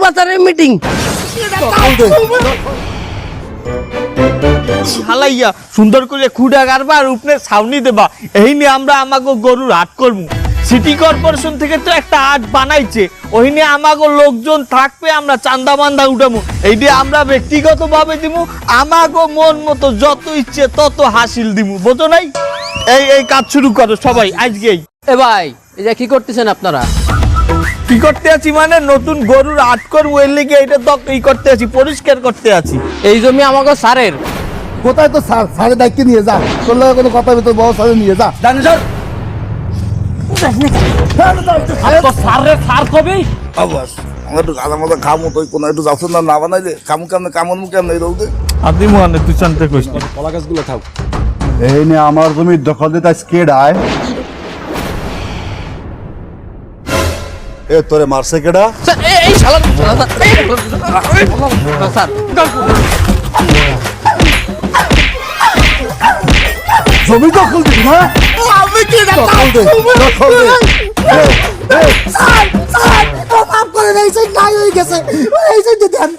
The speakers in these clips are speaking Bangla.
বাজারের মিটিং। হালাইয়া সুন্দর করে খুঁড়া গাড়বা আর উপরে ছাউনি দেবা, এই নিয়ে আমরা আমাকে গরুর হাট করবো। সিটি কর্পোরেশন থেকে তো একটা হাট বানাইছে, ওই নিয়ে আমাকে লোকজন থাকবে, আমরা চান্দা মান্দা উঠাবো, এই দিয়ে আমরা ব্যক্তিগত ভাবে দিমু, আমাকে মন মতো যত ইচ্ছে তত হাসিল দিমু, বোঝো নাই? এই কাজ শুরু করো সবাই আজকেই। এ ভাই, এই যে কি করতেছেন আপনারা? কি করতে আছি মানে নতুন গরুর হাট করবো, এর লিগে এটা তো ই করতে আছি, পরিষ্কার করতে আছি। এই জমি আমাকে স্যারের। কোথায় তো স্যারের দায়িত্ব নিয়ে যা, তোর লাগে কোনো কথা তো বড় স্যারে নিয়ে যা। স্যার কবে? আবাস আমরা একটু গাঁদা মাথা খামো, তুই কোনো একটু যাচ্ছ না বানাইলে খামু কেমন কামন কেমন এই রোদে। আপনি মনে তুই শান্তি করিস না। কলা গাছগুলো খাও। এই নিয়ে আমার জমির দখল দিতে স্কেড আয়। এ তোরে মারছে কেডা? স্যার এই শালা স্যার জমি দখল দিবি না? আমি কি দখল দে, দখল দে। স্যার মাফ করে দেন, সেই নাই হয়ে গেছে, এই যে দেন।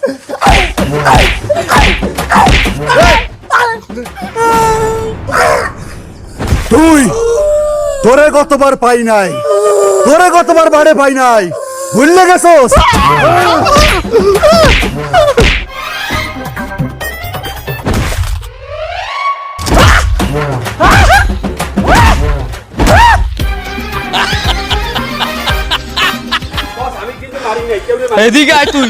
তুই তোরে কতবার পাই নাই, তোরে কতবার বাড়ে পাই নাই, ভুললে গেছোস? এদিকে আয় তুই।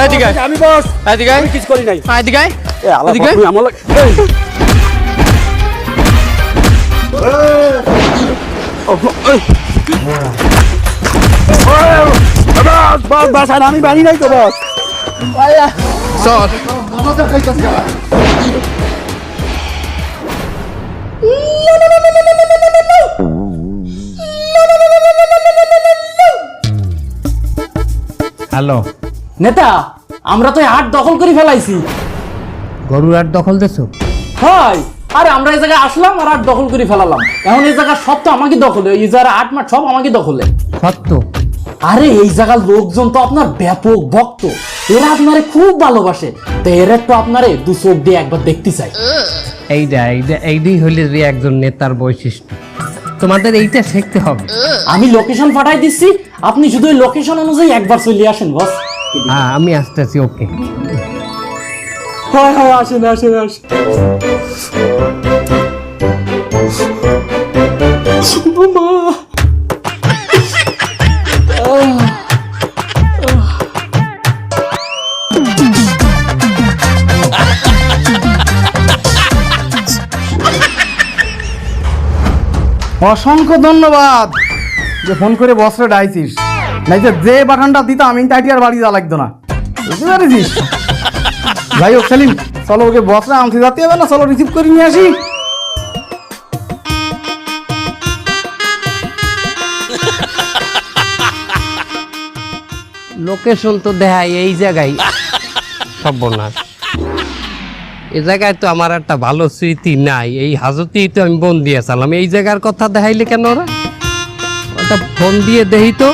এদিকে আয়। আমি বস, এদিকে আয়। আমি কিছু করি নাই। এদিকে আয়। এ আল্লাহ, এদিকে? তুই আমার এই বস বস, আর আমি বাড়ি নাই তো বস। চল। হ্যালো, নেতা, আমরা তো হাট দখল করে ফেলাইছি। গরুর হাট দখল দিছো? হয়, আরে আমরা এই জায়গায় আসলাম আর হাট দখল করে ফেলালাম। এখন এই জায়গা সব তো আমাকে দখলে, এই জায়গা আট মাঠ সব আমাকে দখলে। সত্য? আরে এই জায়গার লোকজন তো আপনার ব্যাপক ভক্ত, এরা আপনারে খুব ভালোবাসে, তো এর একটু আপনারে দু চোখ দিয়ে একবার দেখতে চাই। এইটাই হইলে যে একজন নেতার বৈশিষ্ট্য, তোমাদের এইটা শিখতে হবে। আমি লোকেশন পাঠাই দিচ্ছি, আপনি শুধু ওই লোকেশন অনুযায়ী একবার চলে আসেন বস। হ্যাঁ, আমি আসতেছি। ওকে, হয় হয়, আসেন আসেন আসেন। অসংখ্য ধন্যবাদ যে ফোন করে বসরে ডাইছিস, নাই যে বাটনটা দিতাম আমি তাইটি আর বাড়ি যাওয়া লাগতো না, বুঝতে পেরেছিস? যাই হোক সেলিম, চলো ওকে বসরে আনতে যেতে হবে না, চলো রিসিভ করে নিয়ে আসি। লোকেশন তো দেখাই এই জায়গায়। সর্বনাশ, এই জায়গায় তো আমার একটা ভালো স্মৃতি নাই, এই হাজতেই তো আমি ফোন দিয়েছিলাম। এই জায়গার কথা দেখাইলে কেন ওরা? ওটা ফোন দিয়ে দেই তো।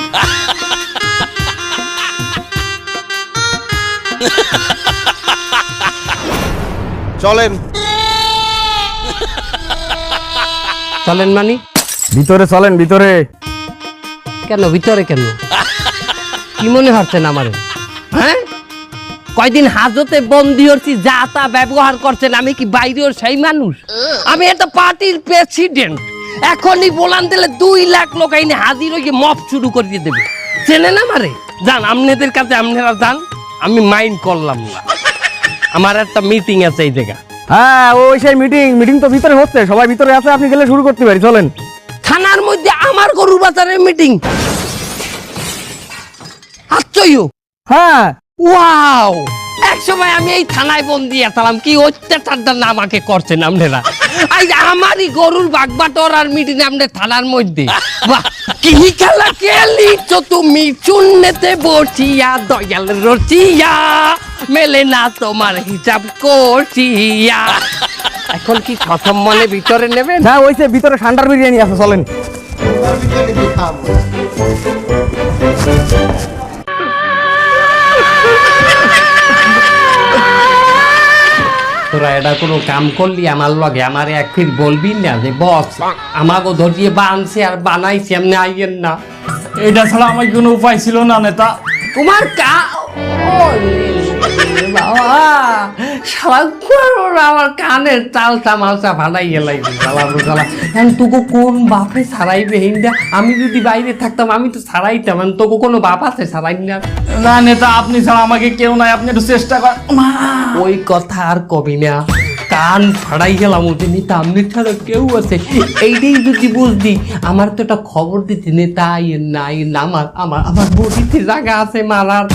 চলেন। চলেন মানি? ভিতরে চলেন, ভিতরে। কেন ভিতরে কেন? কি মনে হচ্ছেন আমার? হ্যাঁ, কয়দিন হাজতে বন্দি হচ্ছি, যা তা ব্যবহার করছেন, আমি কি বাইরেও সেই মানুষ? আমি একটা পার্টির প্রেসিডেন্ট, এখনই বলান দিলে 2 লাখ লোক আইনে হাজির হয়ে মপ শুরু করিয়ে দেবে। চেনেন আমারে? যান আপনাদের কাছে, আপনারা যান, আমি মাইন্ড করলাম না। আমার একটা মিটিং আছে এই জায়গা। হ্যাঁ, ওই সেই মিটিং তো ভিতরে হচ্ছে, সবাই ভিতরে আছে, আপনি গেলে শুরু করতে পারি, চলেন। থানার মধ্যে আমার গরুর বাজারের মিটিং? আচ্ছয়ও। হ্যাঁ, ওয়াও, একসময় আমি এই থানায় বন্দি আসলাম, কি অত্যাচারটা না আমাকে করছেন আপনারা। আজ আমারই গরুর বাগবাটর আর মিটিং আপনার থানার মধ্যে। বাহ, কি খেলা খেলিছ তুমি চুন্নেতে বসিয়া, দয়াল রচিয়া, মেলে না তোমার হিসাব করছিয়া। এখন কি প্রথম মনে ভিতরে নেবেন? হ্যাঁ, ওই যে ভিতরে ঠান্ডার বিরিয়ানি আছে, চলেন। তোরা এটা কোনো কাম করলি আমার লগে আমার এক ফির বলবি না যে বস আমাকে ধরিয়ে বানছে আর বানাইছে এমনি আইয়েন না। এটা ছাড়া আমার কোনো উপায় ছিল না নেতা। তোমার বাবা সারাক্ষণ আমার কানের চাল চামালচা ফাটাই গেলাই তোকে কোন বাপে ছাড়াইবে হিন্দা? আমি যদি বাইরে থাকতাম আমি তো ছাড়াইতাম, তোকে কোনো বাপ আছে ছাড়াই না? না নেতা, আপনি ছাড়া আমাকে কেউ নাই, আপনি একটু চেষ্টা কর। ওই কথা আর কবি না, কান ফাড়াই গেলাম ওদের নেতা আমনি ছাড়া কেউ আছে এইটাই যদি বুঝদি। আমার তো একটা খবর দিতে নেতা আইয়েন না আইয়েন না, আমার আমার আমার বডিতে জায়গা আছে মারার,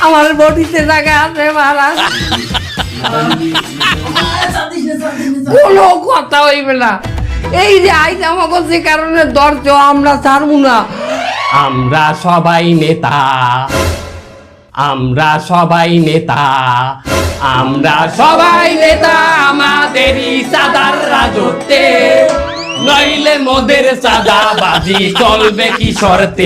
আমার বডিতে জায়গা আছে মারার, কোনো কথা হইবে না। এই যে আইজ আমাকে যে কারণে দরজ আমরা ছাড়বো না। আমরা সবাই নেতা, আমরা সবাই নেতা, আমরা সবাই নেতা, আমাদেরই চাঁদার রাজত্বে, নইলে মোদের চাঁদাবাজি চলবে কি শর্তে।